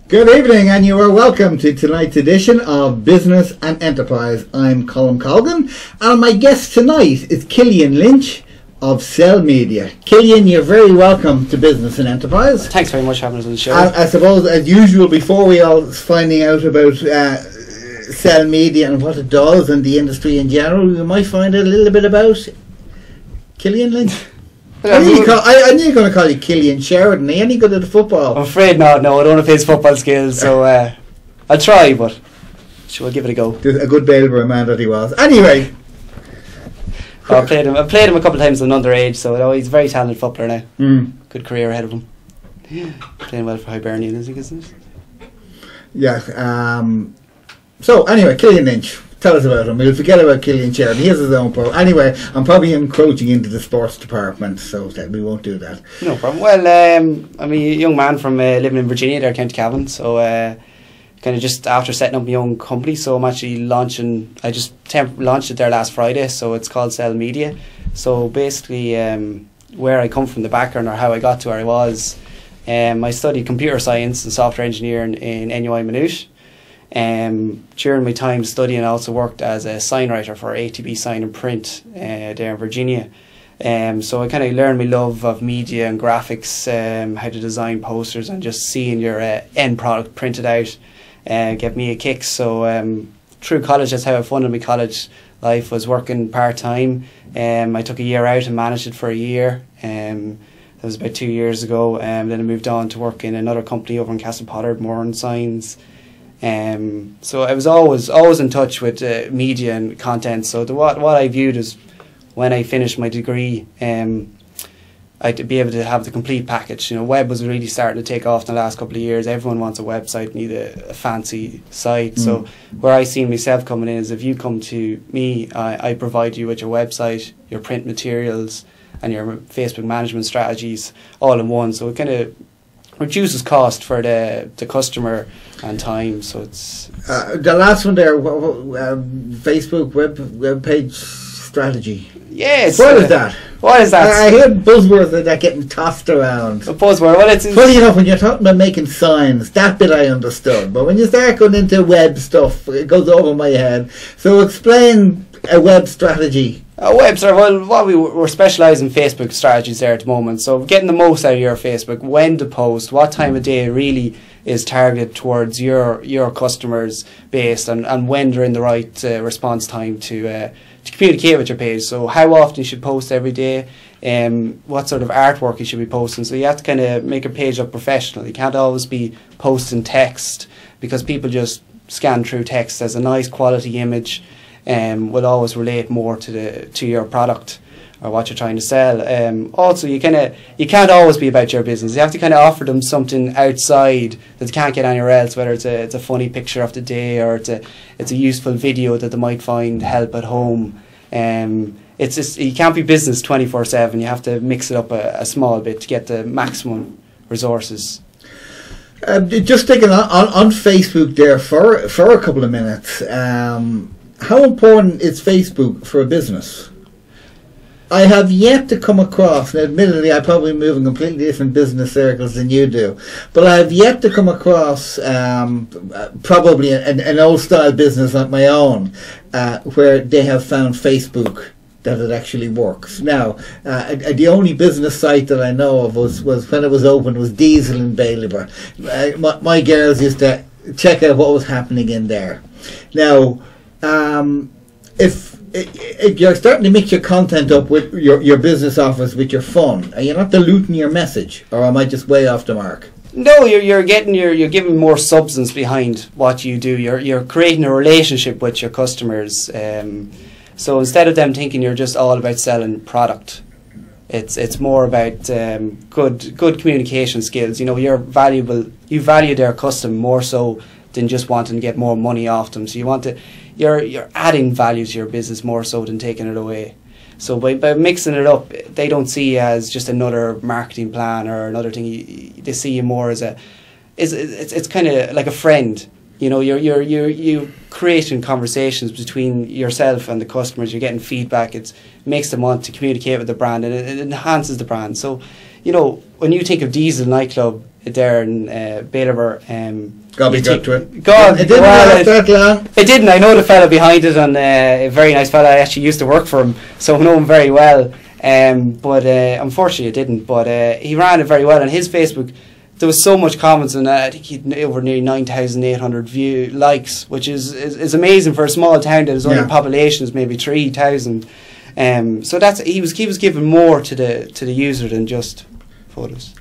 Good evening, and you are welcome to tonight's edition of Business and Enterprise. I'm Colm, and my guest tonight is Cillian Lynch of Cell Media. Cillian, you're very welcome to Business and Enterprise. Thanks very much for having us on the show. I suppose, as usual, before we all finding out about Cell Media and what it does and the industry in general, we might find out a little bit about Cillian Lynch. I knew you were going to call you Cillian Sheridan. Are you any good at the football? I'm afraid not. No, I don't have his football skills, so I'll try, but we'll give it a go. A good Bailborough man that he was. Anyway, I played him a couple of times as an underage, so he's a very talented footballer now. Good career ahead of him. Playing well for Hibernian, I think, isn't it? Yeah. So anyway, Cillian Lynch. Tell us about him. We'll forget about Cillian Sheridan. He has his own pro. Anyway, I'm probably encroaching into the sports department, so we won't do that. No problem. Well, I'm a young man from living in Virginia, there, County Cavan. So kind of just after setting up my own company, so I'm actually launching. I just launched it there last Friday. So it's called Cell Media. So basically, where I come from, the background, or how I got to where I was, I studied computer science and software engineering in NUI Maynooth. During my time studying, I also worked as a sign writer for ATB Sign and Print there in Virginia. So I kind of learned my love of media and graphics, how to design posters, and just seeing your end product printed out gave me a kick. So through college, that's how I funded my college life, was working part-time. I took a year out and managed it for a year. That was about 2 years ago. Then I moved on to work in another company over in Castlepotter, more on signs. So I was always in touch with media and content. So what I viewed as, when I finished my degree, I'd be able to have the complete package. You know, web was really starting to take off in the last couple of years. Everyone wants a website, need a fancy site. So where I see myself coming in is, if you come to me, I provide you with your website, your print materials, and your Facebook management strategies all in one. So it kind of reduces cost for the customer and time. So it's the last one there, Facebook web page strategy. Yes. What is that? What is that? I hear buzzwords like that getting tossed around. A buzzword. Well, it's funny enough, when you're talking about making signs, that bit I understood, but when you start going into web stuff, it goes over my head. So explain a web strategy. A website, well, we're specialised in Facebook strategies there at the moment. So getting the most out of your Facebook, when to post, what time of day really is targeted towards your customers based, and when they're in the right response time to communicate with your page. So how often you should post every day, what sort of artwork you should be posting. So you have to kind of make your page look professional. You can't always be posting text, because people just scan through text. As a nice quality image will always relate more to your product or what you're trying to sell. Also, you can't always be about your business. You have to kind of offer them something outside that they can't get anywhere else. Whether it's a funny picture of the day, or it's a useful video that they might find help at home. It's just, you can't be business 24/7. You have to mix it up a small bit to get the maximum resources. Just sticking on Facebook there for a couple of minutes. How important is Facebook for a business? I have yet to come across, and admittedly I probably move in completely different business circles than you do, but I have yet to come across probably an old style business like my own where they have found Facebook that it actually works. Now, the only business site that I know of was when it was open, was Diesel in Bailborough. My girls used to check out what was happening in there. Now, if you're starting to mix your content up with your business office with your fun, are you not diluting your message, or am I just way off the mark? No, you're giving more substance behind what you do. You're creating a relationship with your customers. So instead of them thinking you're just all about selling product, it's more about good communication skills. You know, you value their customer more so than just wanting to get more money off them. So you're adding value to your business more so than taking it away. So by mixing it up, they don't see you as just another marketing plan or another thing. They see you more as it's kind of like a friend. You know, you're creating conversations between yourself and the customers. You're getting feedback. It makes them want to communicate with the brand, and it enhances the brand. So, you know, when you think of Diesel nightclub, there in Bailiver. God be good to it. God, it didn't last that long. It didn't. I know the fella behind it, and a very nice fella. I actually used to work for him, so I know him very well. But unfortunately, it didn't. But he ran it very well on his Facebook. There was so much comments, and I think he'd over nearly 9,800 likes, which is amazing for a small town that has only a population is maybe 3,000. So that's he was giving more to the user than just photos.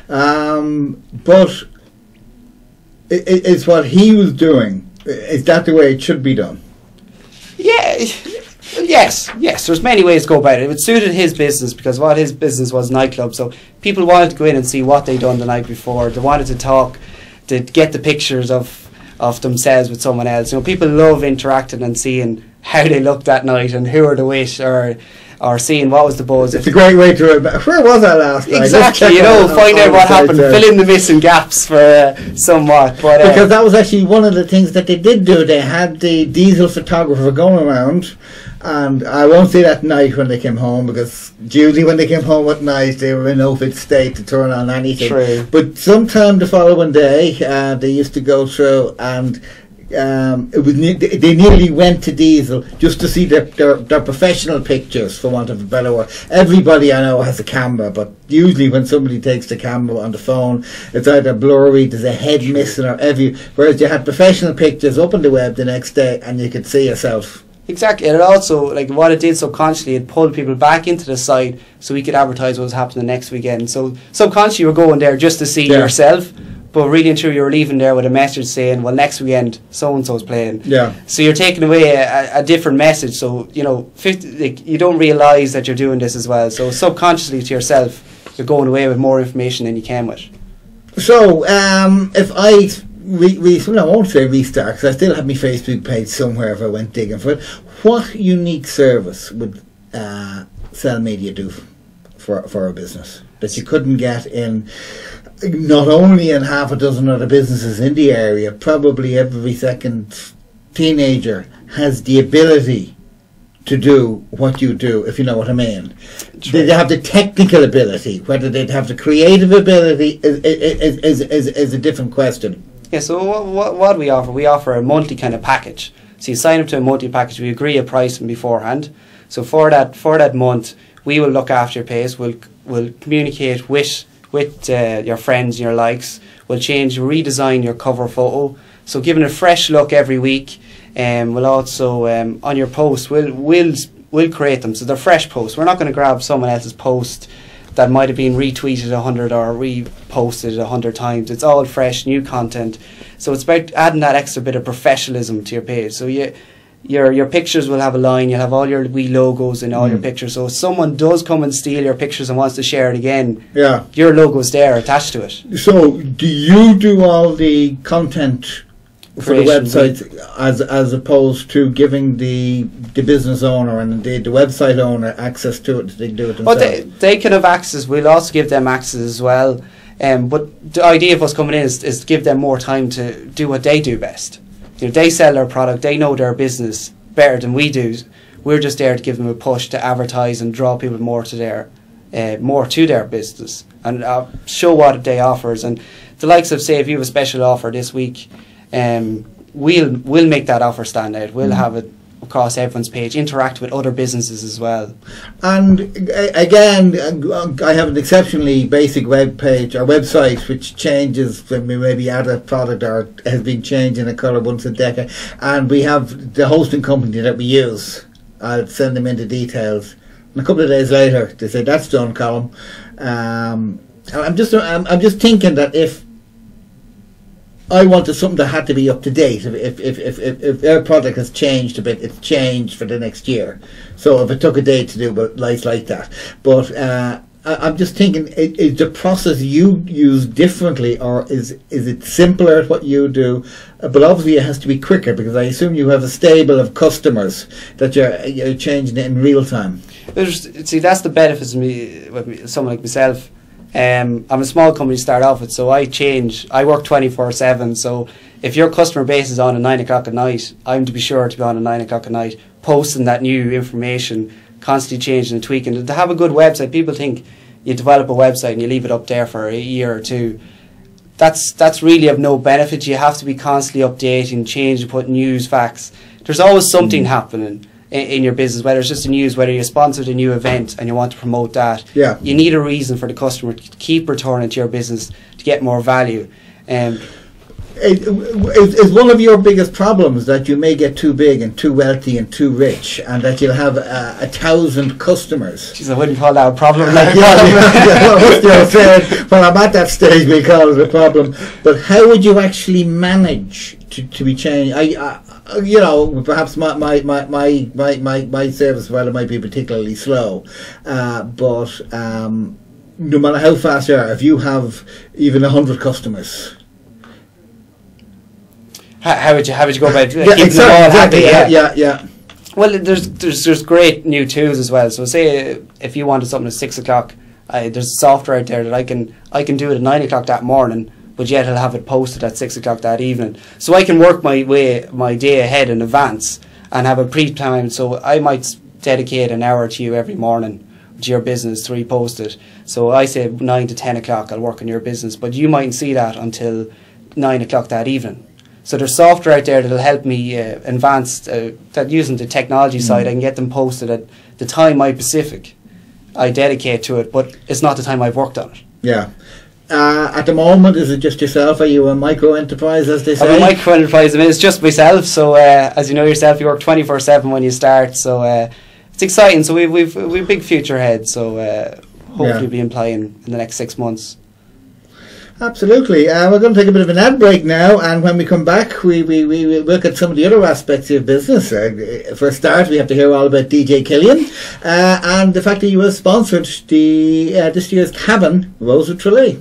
But it's what he was doing. Is that the way it should be done? Yeah. Yes. There's many ways to go about it. It suited his business because what his business was nightclub. So people wanted to go in and see what they'd done the night before. They wanted to talk, to get the pictures of themselves with someone else. You know, people love interacting and seeing how they looked that night and who are the wish or seeing what was the buzz. It's a great way to remember. Where was I last night? Exactly, you know, find out what happened, fill in the missing gaps for somewhat. But because that was actually one of the things that they did do. They had the diesel photographer going around, and I won't say that night when they came home, because usually when they came home at night they were in no fit state to turn on anything. True. But sometime the following day they used to go through, and it was they nearly went to diesel just to see their professional pictures, for want of a better word. Everybody I know has a camera, but usually when somebody takes the camera on the phone, it's either blurry, there's a head missing, or whereas you had professional pictures up on the web the next day and you could see yourself. Exactly, and it also, like what it did subconsciously, it pulled people back into the site so we could advertise what was happening the next weekend. So subconsciously you were going there just to see yourself, but really and truly you were leaving there with a message saying, well, next weekend so-and-so's playing. Yeah. So you're taking away a different message, so, you know, you don't realise that you're doing this as well. So subconsciously to yourself, you're going away with more information than you came with. So, if I... I won't say restart, because I still have my Facebook page somewhere if I went digging for it. What unique service would Cell Media do for a business that you couldn't get in not only in half a dozen other businesses in the area? Probably every second teenager has the ability to do what you do, if you know what I mean. True. They have the technical ability. Whether they'd have the creative ability is a different question. Yeah, so what do we offer? We offer a monthly kind of package. So you sign up to a monthly package, we agree a price beforehand. So for that month, we will look after your page, we'll communicate with your friends and your likes, we'll redesign your cover photo. So giving a fresh look every week, we'll also, on your post, we'll create them. So they're fresh posts. We're not going to grab someone else's post that might have been retweeted 100 or reposted 100 times. It's all fresh, new content. So it's about adding that extra bit of professionalism to your page. So your pictures will have a line, you'll have all your wee logos in all your pictures. So if someone does come and steal your pictures and wants to share it again, your logo's there attached to it. So do you do all the content for the website as opposed to giving the business owner and indeed the website owner access to it? They can do it themselves. Well, they can have access. We'll also give them access as well. But the idea of us coming in is to give them more time to do what they do best. You know, they sell their product. They know their business better than we do. We're just there to give them a push to advertise and draw people more to their business and show what they offers. And the likes of, say, if you have a special offer this week, we'll make that offer stand out. We'll have it across everyone's page, interact with other businesses as well. And again, I have an exceptionally basic web page or website which changes when we maybe add a product or has been changing a colour once a decade, and we have the hosting company that we use. I'll send them in the details, and a couple of days later they say that's done, Colm. I'm just thinking that if I wanted something that had to be up to date. If their product has changed a bit, it's changed for the next year. So if it took a day to do, but lights like that. But I'm just thinking, is the process you use differently, or is it simpler at what you do? But obviously it has to be quicker, because I assume you have a stable of customers that you're changing it in real time. See, that's the benefits of me, with someone like myself. I'm a small company to start off with, so I work 24/7, so if your customer base is on at 9 o'clock at night, I'm to be sure to be on at 9 o'clock at night, posting that new information, constantly changing and tweaking. To have a good website, people think you develop a website and you leave it up there for a year or two. that's really of no benefit. You have to be constantly updating, changing, putting news, facts. There's always something happening in your business, whether it's just the news, whether you sponsored a new event and you want to promote that. Yeah. You need a reason for the customer to keep returning to your business to get more value. Is one of your biggest problems that you may get too big and too wealthy and too rich, and that you'll have 1,000 customers? Jeez, I wouldn't call that a problem. Well, I'm at that stage, we call it a problem. But how would you actually manage to be changed? You know, perhaps my service provider might be particularly slow, but no matter how fast you are, if you have even 100 customers. How would you go about keeping them all happy? Yeah. Well, there's great new tools as well. So say if you wanted something at 6 o'clock, there's software out there that I can do it at 9 o'clock that morning, but yet I'll have it posted at 6 o'clock that evening. So I can work my day ahead in advance and have a pre-time. So I might dedicate an hour to you every morning to your business to repost it. So I say 9 to 10 o'clock I'll work on your business, but you mightn't see that until 9 o'clock that evening. So there's software out there that'll help me advance that using the technology side. I can get them posted at the time I dedicate to it, but it's not the time I've worked on it. Yeah. At the moment, is it just yourself? Are you a micro enterprise, as they say? I'm a micro enterprise. I mean, it's just myself. So as you know yourself, you work 24/7 when you start. So it's exciting. So we've a big future ahead. So hopefully be employing in the next 6 months. Absolutely. We're going to take a bit of an ad break now, and when we come back, we look at some of the other aspects of your business. For a start, we have to hear all about DJ Killian and the fact that you have sponsored this year's Cabin Rose of Tralee.